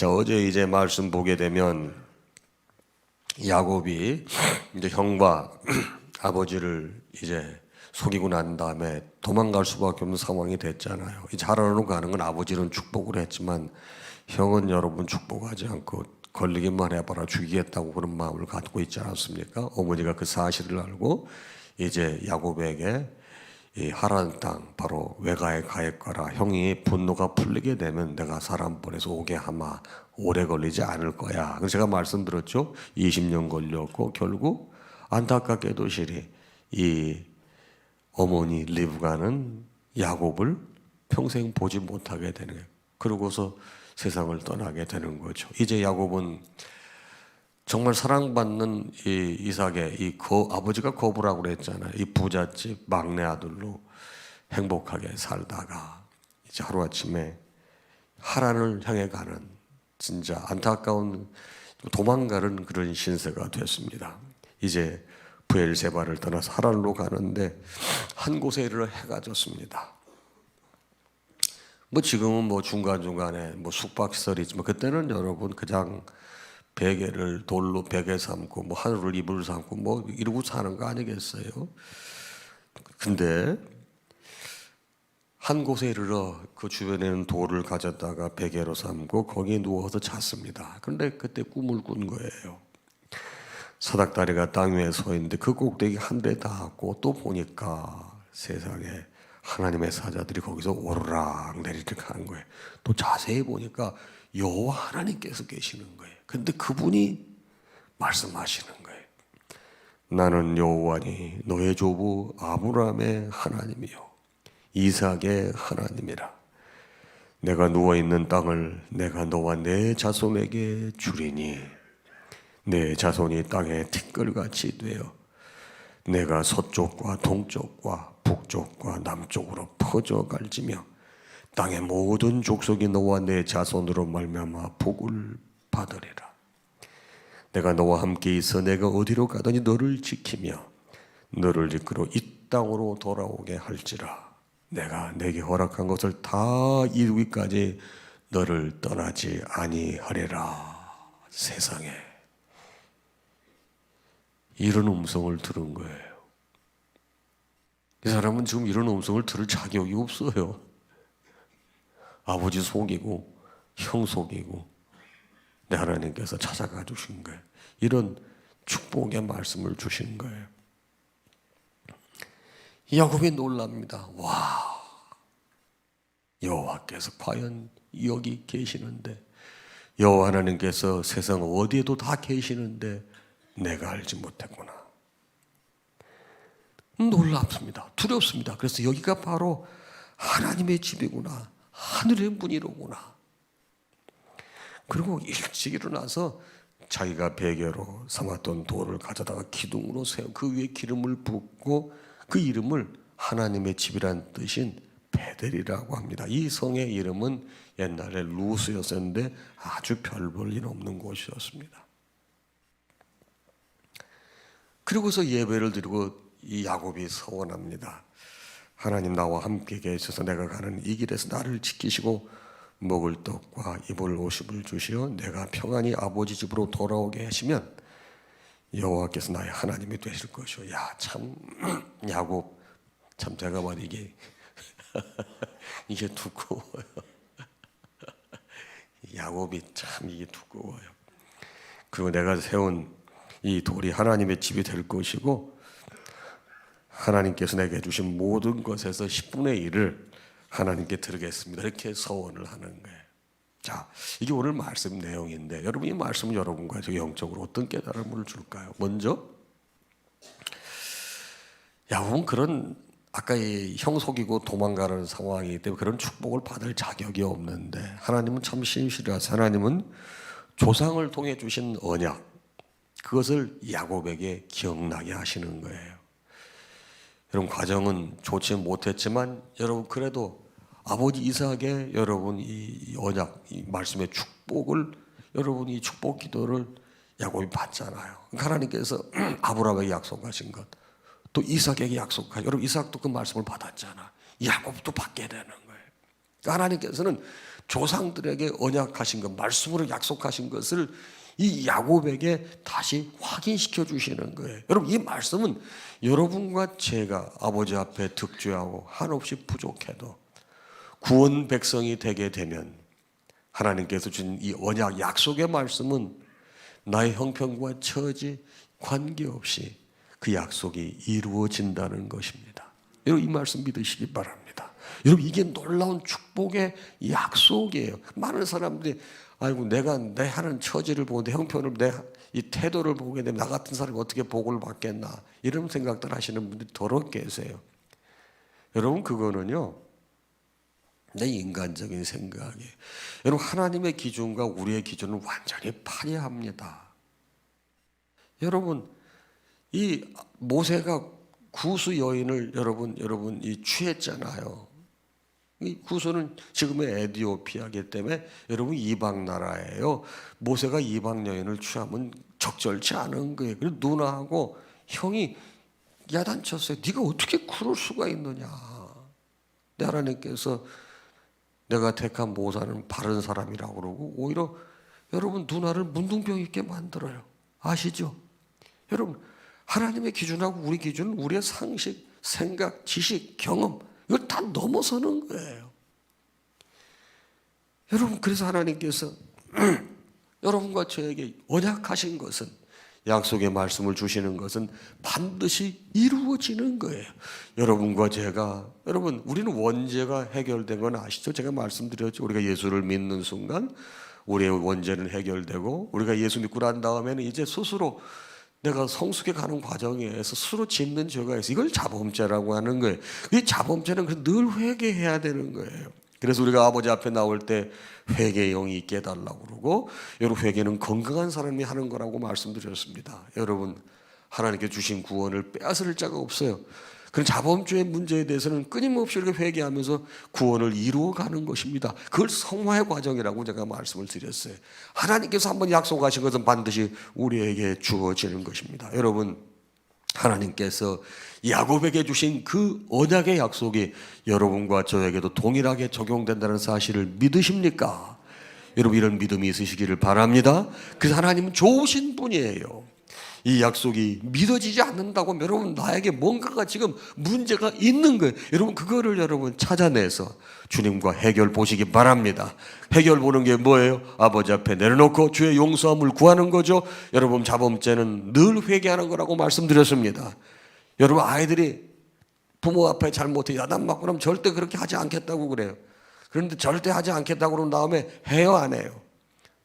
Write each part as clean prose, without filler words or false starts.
자, 어제 이제 말씀 보게 되면 야곱이 이제 형과 아버지를 이제 속이고 난 다음에 도망갈 수밖에 없는 상황이 됐잖아요. 이제 하나로 가는 건 아버지는 축복을 했지만 형은 여러분 축복하지 않고 걸리기만 해봐라 죽이겠다고 그런 마음을 갖고 있지 않았습니까? 어머니가 그 사실을 알고 이제 야곱에게 이 하란 땅 바로 외가에 가했거라. 형이 분노가 풀리게 되면 내가 사람 보내서 오게 하마. 오래 걸리지 않을 거야. 그래서 제가 말씀드렸죠. 20년 걸렸고 결국 안타깝게도 실이 이 어머니 리브가는 야곱을 평생 보지 못하게 되는 거예요. 그러고서 세상을 떠나게 되는 거죠. 이제 야곱은 정말 사랑받는 이 이삭의 아버지가 거부라고 그랬잖아요. 이 부잣집 막내 아들로 행복하게 살다가 이제 하루아침에 하란을 향해 가는 진짜 안타까운 도망가는 그런 신세가 됐습니다. 이제 브엘세바를 떠나서 하란으로 가는데 한 곳에 이르러 해가 졌습니다. 뭐 지금은 뭐 중간중간에 뭐 숙박시설이지만 그때는 여러분 그냥 베개를 돌로 베개 삼고 뭐 하늘을 이불 삼고 뭐 이러고 사는 거 아니겠어요? 근데 한 곳에 이르러 그 주변에는 돌을 가졌다가 베개로 삼고 거기에 누워서 잤습니다. 그런데 그때 꿈을 꾼 거예요. 사닥다리가 땅 위에 서 있는데 그 꼭대기 한 대 닿았고 또 보니까 세상에 하나님의 사자들이 거기서 오르락 내리락 하는 거예요. 또 자세히 보니까 여호와 하나님께서 계시는 거예요. 근데 그분이 말씀하시는 거예요. 나는 여호와니 너의 조부 아브라함의 하나님이요 이삭의 하나님이라. 내가 누워있는 땅을 내가 너와 내 자손에게 주리니 내 자손이 땅에 티끌같이 되어 내가 서쪽과 동쪽과 북쪽과 남쪽으로 퍼져 갈지며 땅의 모든 족속이 너와 내 자손으로 말미암아 복을 받으리라. 내가 너와 함께 있어 내가 어디로 가더니 너를 지키며 너를 이끌어 이 땅으로 돌아오게 할지라. 내가 내게 허락한 것을 다 이루기까지 너를 떠나지 아니하리라. 세상에 이런 음성을 들은 거예요. 이 사람은 지금 이런 음성을 들을 자격이 없어요. 아버지 속이고 형 속이고 내 하나님께서 찾아가 주신 거예요. 이런 축복의 말씀을 주신 거예요. 야곱이 놀랍니다. 와, 여호와께서 과연 여기 계시는데, 여호와 하나님께서 세상 어디에도 다 계시는데 내가 알지 못했구나. 놀랍습니다. 두렵습니다. 그래서 여기가 바로 하나님의 집이구나. 하늘의 문이로구나. 그리고 일찍 일어나서 자기가 베개로 삼았던 돌을 가져다가 기둥으로 세워 그 위에 기름을 붓고 그 이름을 하나님의 집이란 뜻인 베델이라고 합니다. 이 성의 이름은 옛날에 루스였었는데 아주 별 볼 일 없는 곳이었습니다. 그리고서 예배를 드리고 이 야곱이 서원합니다. 하나님 나와 함께 계셔서 내가 가는 이 길에서 나를 지키시고 먹을 떡과 입을 옷을 주시어 내가 평안히 아버지 집으로 돌아오게 하시면 여호와께서 나의 하나님이 되실 것이요. 야, 참 야곱 참 제가 봐도 이게 이게 두꺼워요. 야곱이 참 이게 두꺼워요. 그리고 내가 세운 이 돌이 하나님의 집이 될 것이고 하나님께서 내게 주신 모든 것에서 10분의 1을 하나님께 드리겠습니다. 이렇게 서원을 하는 거예요. 자, 이게 오늘 말씀 내용인데 여러분 이 말씀은 여러분과 영적으로 어떤 깨달음을 줄까요? 먼저 야곱은 그런 아까 이 형 속이고 도망가는 상황이기 때문에 그런 축복을 받을 자격이 없는데 하나님은 참 신실하세요. 하나님은 조상을 통해 주신 언약 그것을 야곱에게 기억나게 하시는 거예요. 여러분 과정은 좋지 못했지만 여러분 그래도 아버지 이삭의 여러분 이 언약 이 말씀의 축복을 여러분 이 축복 기도를 야곱이 받잖아요. 하나님께서 아브라함에게 약속하신 것 또 이삭에게 약속하신 여러분 이삭도 그 말씀을 받았잖아. 야곱도 받게 되는 거예요. 하나님께서는 조상들에게 언약하신 것, 말씀으로 약속하신 것을 이 야곱에게 다시 확인시켜 주시는 거예요. 여러분, 이 말씀은 여러분과 제가 아버지 앞에 득죄하고 한없이 부족해도 구원 백성이 되게 되면 하나님께서 주신 이 언약 약속의 말씀은 나의 형편과 처지 관계없이 그 약속이 이루어진다는 것입니다. 여러분, 이 말씀 믿으시기 바랍니다. 여러분, 이게 놀라운 축복의 약속이에요. 많은 사람들이 아이고 내가 내 하는 처지를 보고 내 형편을 내 이 태도를 보게 되면 나 같은 사람이 어떻게 복을 받겠나 이런 생각들 하시는 분들이 더러 계세요. 여러분, 그거는요 내 인간적인 생각이에요. 여러분, 하나님의 기준과 우리의 기준은 완전히 파괴합니다. 여러분, 이 모세가 구스 여인을 여러분 이 취했잖아요. 이 구스는 지금의 에티오피아이기 때문에 여러분 이방 나라예요. 모세가 이방 여인을 취하면 적절치 않은 거예요. 그래서 누나하고 형이 야단쳤어요. 네가 어떻게 그럴 수가 있느냐. 내 하나님께서 내가 택한 모사는 바른 사람이라고 그러고 오히려 여러분 누나를 문둥병 있게 만들어요. 아시죠? 여러분, 하나님의 기준하고 우리 기준은 우리의 상식, 생각, 지식, 경험 이걸 다 넘어서는 거예요. 여러분, 그래서 하나님께서 여러분과 저에게 언약하신 것은, 약속의 말씀을 주시는 것은 반드시 이루어지는 거예요. 여러분과 제가, 여러분, 우리는 원죄가 해결된 건 아시죠? 제가 말씀드렸죠. 우리가 예수를 믿는 순간 우리의 원죄는 해결되고, 우리가 예수 믿고 난 다음에는 이제 스스로 내가 성숙해 가는 과정에서 스스로 짓는 죄가 있어. 이걸 자범죄라고 하는 거예요. 이 자범죄는 늘 회개해야 되는 거예요. 그래서 우리가 아버지 앞에 나올 때 회개의 영이 있게 해달라고 그러고, 여러분, 회개는 건강한 사람이 하는 거라고 말씀드렸습니다. 여러분, 하나님께 주신 구원을 빼앗을 자가 없어요. 그런 자범죄의 문제에 대해서는 끊임없이 이렇게 회개하면서 구원을 이루어가는 것입니다. 그걸 성화의 과정이라고 제가 말씀을 드렸어요. 하나님께서 한번 약속하신 것은 반드시 우리에게 주어지는 것입니다. 여러분, 하나님께서 야곱에게 주신 그 언약의 약속이 여러분과 저에게도 동일하게 적용된다는 사실을 믿으십니까? 여러분, 이런 믿음이 있으시기를 바랍니다. 그래서 하나님은 좋으신 분이에요. 이 약속이 믿어지지 않는다고 여러분, 나에게 뭔가가 지금 문제가 있는 거예요. 여러분, 그거를 여러분 찾아내서 주님과 해결 보시기 바랍니다. 해결 보는 게 뭐예요? 아버지 앞에 내려놓고 주의 용서함을 구하는 거죠. 여러분, 자범죄는 늘 회개하는 거라고 말씀드렸습니다. 여러분, 아이들이 부모 앞에 잘못해 야단 맞고 그러면 절대 그렇게 하지 않겠다고 그래요. 그런데 절대 하지 않겠다고 그런 다음에 해요, 안 해요?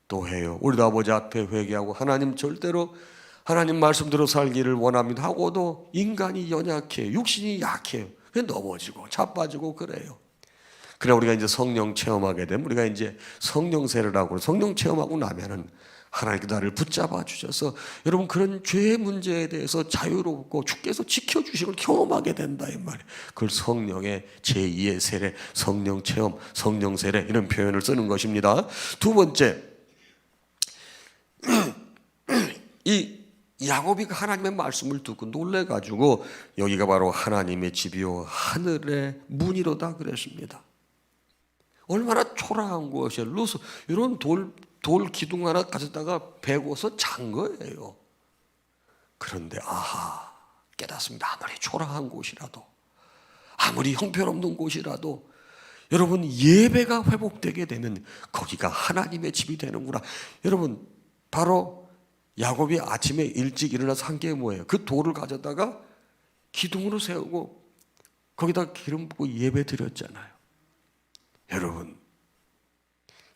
또 해요. 우리도 아버지 앞에 회개하고 하나님 절대로 하나님 말씀대로 살기를 원합니다 하고도 인간이 연약해요. 육신이 약해요. 그냥 넘어지고 자빠지고 그래요. 그래, 우리가 이제 성령 체험하게 되면 우리가 이제 성령 세례라고, 성령 체험하고 나면은 하나님께 나를 붙잡아 주셔서 여러분, 그런 죄의 문제에 대해서 자유롭고 주께서 지켜주심을 경험하게 된다, 이 말이에요. 그걸 성령의 제2의 세례, 성령 체험, 성령 세례 이런 표현을 쓰는 것입니다. 두 번째, 이 야곱이 하나님의 말씀을 듣고 놀래가지고 여기가 바로 하나님의 집이요 하늘의 문이로다 그랬습니다. 얼마나 초라한 것이에요. 루스 이런 돌 기둥 하나 가져다가 베고서 잔 거예요. 그런데 아하, 깨닫습니다. 아무리 초라한 곳이라도, 아무리 형편없는 곳이라도 여러분, 예배가 회복되게 되면 거기가 하나님의 집이 되는구나. 여러분, 바로 야곱이 아침에 일찍 일어나서 한 게 뭐예요? 그 돌을 가져다가 기둥으로 세우고 거기다 기름 붓고 예배 드렸잖아요. 여러분,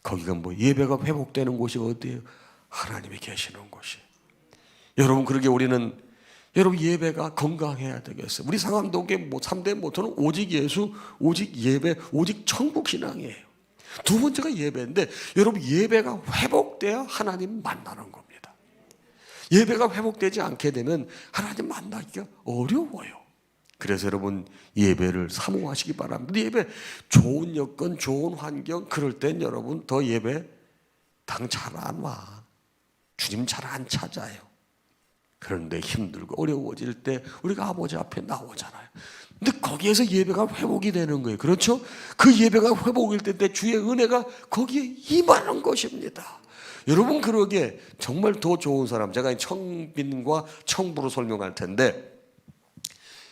거기가 뭐 예배가 회복되는 곳이 어디예요? 하나님이 계시는 곳이. 여러분, 그러게 우리는 여러분 예배가 건강해야 되겠어요. 우리 상암동의 3대 모토는 오직 예수, 오직 예배, 오직 천국 신앙이에요. 두 번째가 예배인데 여러분, 예배가 회복돼야 하나님 만나는 겁니다. 예배가 회복되지 않게 되면 하나님 만나기가 어려워요. 그래서 여러분, 예배를 사모하시기 바랍니다. 예배 좋은 여건, 좋은 환경, 그럴 땐 여러분 더 예배 당 잘 안 와. 주님 잘 안 찾아요. 그런데 힘들고 어려워질 때 우리가 아버지 앞에 나오잖아요. 근데 거기에서 예배가 회복이 되는 거예요. 그렇죠? 그 예배가 회복일 때 주의 은혜가 거기에 임하는 것입니다. 여러분, 그러기에 정말 더 좋은 사람, 제가 청빈과 청부로 설명할 텐데,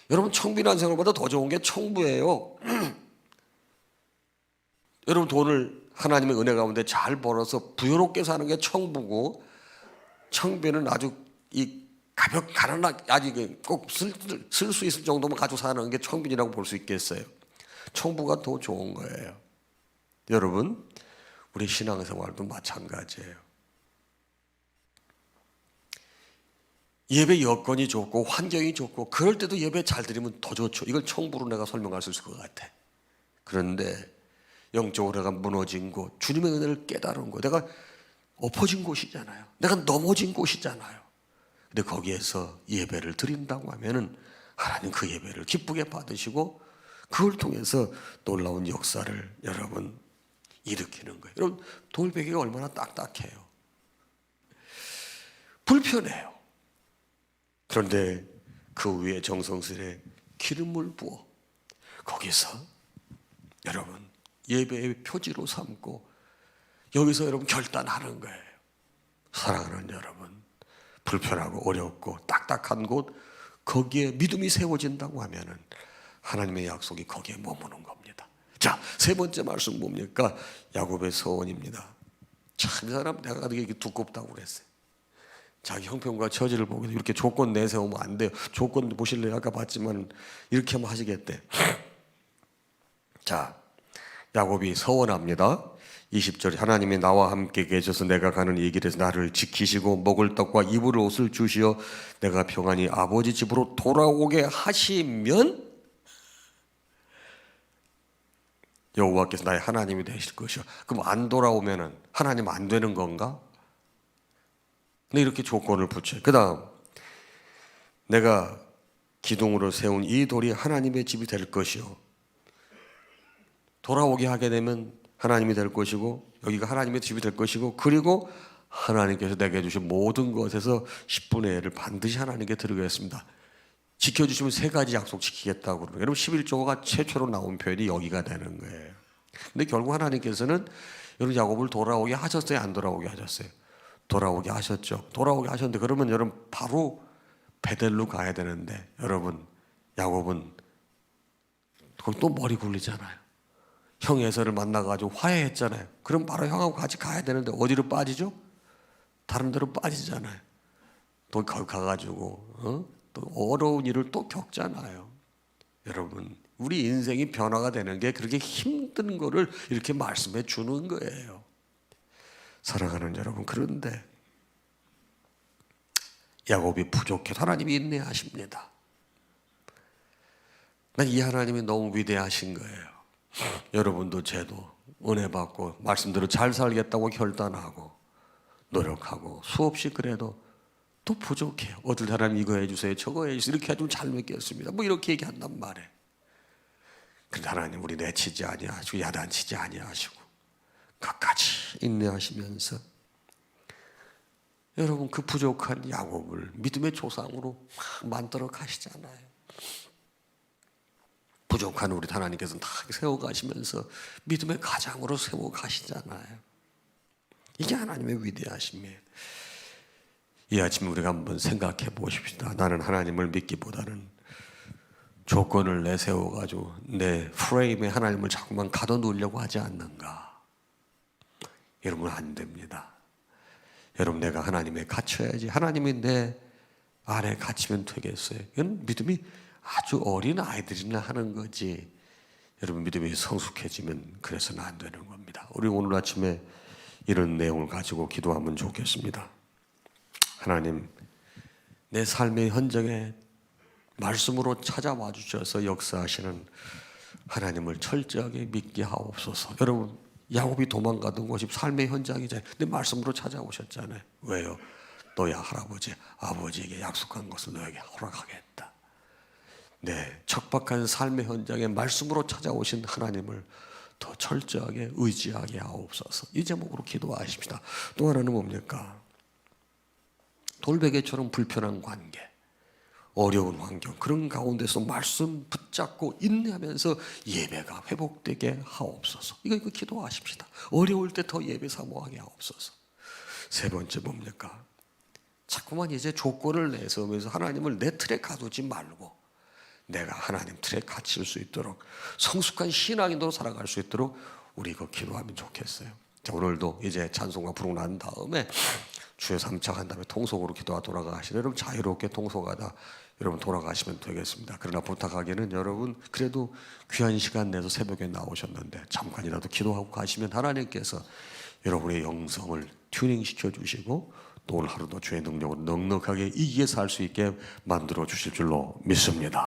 여러분, 청빈한 생활보다 더 좋은 게 청부예요. 여러분, 돈을 하나님의 은혜 가운데 잘 벌어서 부유롭게 사는 게 청부고, 청빈은 아주 가난하게 아직 꼭 쓸 수 있을 정도만 가지고 사는 게 청빈이라고 볼 수 있겠어요. 청부가 더 좋은 거예요. 여러분, 우리 신앙생활도 마찬가지예요. 예배 여건이 좋고 환경이 좋고 그럴 때도 예배 잘 드리면 더 좋죠. 이걸 청부로 내가 설명할 수 있을 것 같아. 그런데 영적으로 내가 무너진 곳, 주님의 은혜를 깨달은 곳, 내가 엎어진 곳이잖아요. 내가 넘어진 곳이잖아요. 근데 거기에서 예배를 드린다고 하면은 하나님 그 예배를 기쁘게 받으시고 그걸 통해서 놀라운 역사를 여러분 일으키는 거예요. 여러분, 돌베개가 얼마나 딱딱해요. 불편해요. 그런데 그 위에 정성스레 기름을 부어 거기서 여러분 예배의 표지로 삼고 여기서 여러분 결단하는 거예요. 사랑하는 여러분, 불편하고 어렵고 딱딱한 곳, 거기에 믿음이 세워진다고 하면은 하나님의 약속이 거기에 머무는 겁니다. 자, 세 번째 말씀 뭡니까? 야곱의 서원입니다. 참, 이 사람 내가 되게 두껍다고 그랬어요. 자기 형편과 처지를 보고 이렇게 조건 내세우면 안 돼요. 조건 보실래요? 아까 봤지만 이렇게 하면 하시겠대. 자, 야곱이 서원합니다. 20절, 하나님이 나와 함께 계셔서 내가 가는 이 길에서 나를 지키시고 먹을 떡과 입을 옷을 주시어 내가 평안히 아버지 집으로 돌아오게 하시면 여호와께서 나의 하나님이 되실 것이요. 그럼 안 돌아오면은 하나님 안 되는 건가? 근데 이렇게 조건을 붙여요. 그 다음, 내가 기둥으로 세운 이 돌이 하나님의 집이 될 것이요. 돌아오게 하게 되면 하나님이 될 것이고 여기가 하나님의 집이 될 것이고, 그리고 하나님께서 내게 주신 모든 것에서 10분의 1을 반드시 하나님께 드리겠습니다. 지켜주시면 세 가지 약속 지키겠다고 그러고, 여러분 11조가 최초로 나온 표현이 여기가 되는 거예요. 근데 결국 하나님께서는 여러분 야곱을 돌아오게 하셨어요? 안 돌아오게 하셨어요? 돌아오게 하셨죠. 돌아오게 하셨는데 그러면 여러분 바로 베델로 가야 되는데 여러분 야곱은 거기 또 머리 굴리잖아요. 형 에서를 만나가지고 화해했잖아요. 그럼 바로 형하고 같이 가야 되는데 어디로 빠지죠? 다른 데로 빠지잖아요. 또 거기 가가지고 또 어려운 일을 또 겪잖아요. 여러분, 우리 인생이 변화가 되는 게 그렇게 힘든 거를 이렇게 말씀해 주는 거예요. 사랑하는 여러분, 그런데 야곱이 부족해도 하나님이 인내하십니다. 난 이 하나님이 너무 위대하신 거예요. 여러분도 저도 은혜 받고 말씀대로 잘 살겠다고 결단하고 노력하고 수없이 그래도 또 부족해요. 어떨 때 하나님 이거 해주세요, 저거 해주세요, 이렇게 해주면 잘 먹겠습니다, 뭐 이렇게 얘기한단 말이에요. 근데 하나님 우리 내치지 아니하시고 야단치지 아니하시고 끝까지 인내하시면서 여러분 그 부족한 야곱을 믿음의 조상으로 만들어 가시잖아요. 부족한 우리 하나님께서는 다 세워가시면서 믿음의 가장으로 세워가시잖아요. 이게 하나님의 위대하심이에요. 이 아침에 우리가 한번 생각해 보십시다. 나는 하나님을 믿기보다는 조건을 내세워가지고 내 프레임에 하나님을 자꾸만 가둬놓으려고 하지 않는가? 여러분, 안 됩니다. 여러분, 내가 하나님에 갇혀야지. 하나님이 내 안에 갇히면 되겠어요? 이건 믿음이 아주 어린 아이들이나 하는 거지. 여러분, 믿음이 성숙해지면 그래서는 안 되는 겁니다. 우리 오늘 아침에 이런 내용을 가지고 기도하면 좋겠습니다. 하나님, 내 삶의 현장에 말씀으로 찾아와 주셔서 역사하시는 하나님을 철저하게 믿게 하옵소서. 여러분, 야곱이 도망가던 곳이 삶의 현장이잖아요. 근데 말씀으로 찾아오셨잖아요. 왜요? 너야 할아버지, 아버지에게 약속한 것을 너에게 허락하겠다. 네, 척박한 삶의 현장에 말씀으로 찾아오신 하나님을 더 철저하게 의지하게 하옵소서. 이 제목으로 기도하십시다. 또 하나는 뭡니까? 돌베개처럼 불편한 관계, 어려운 환경, 그런 가운데서 말씀 붙잡고 인내하면서 예배가 회복되게 하옵소서. 이거 기도하십시다. 어려울 때 더 예배 사모하게 하옵소서. 세 번째 뭡니까? 자꾸만 이제 조건을 내세우면서 하나님을 내 틀에 가두지 말고 내가 하나님 틀에 갇힐 수 있도록 성숙한 신앙인으로 살아갈 수 있도록 우리 이거 기도하면 좋겠어요. 자, 오늘도 이제 찬송가 부르고 난 다음에 주여 3차 한 다음에 통속으로 기도가 돌아가시는 여러분 자유롭게 통속하다 여러분 돌아가시면 되겠습니다. 그러나 부탁하기는 여러분 그래도 귀한 시간 내서 새벽에 나오셨는데 잠깐이라도 기도하고 가시면 하나님께서 여러분의 영성을 튜닝 시켜주시고 또 오늘 하루도 주의 능력으로 넉넉하게 이기게 살 수 있게 만들어 주실 줄로 믿습니다.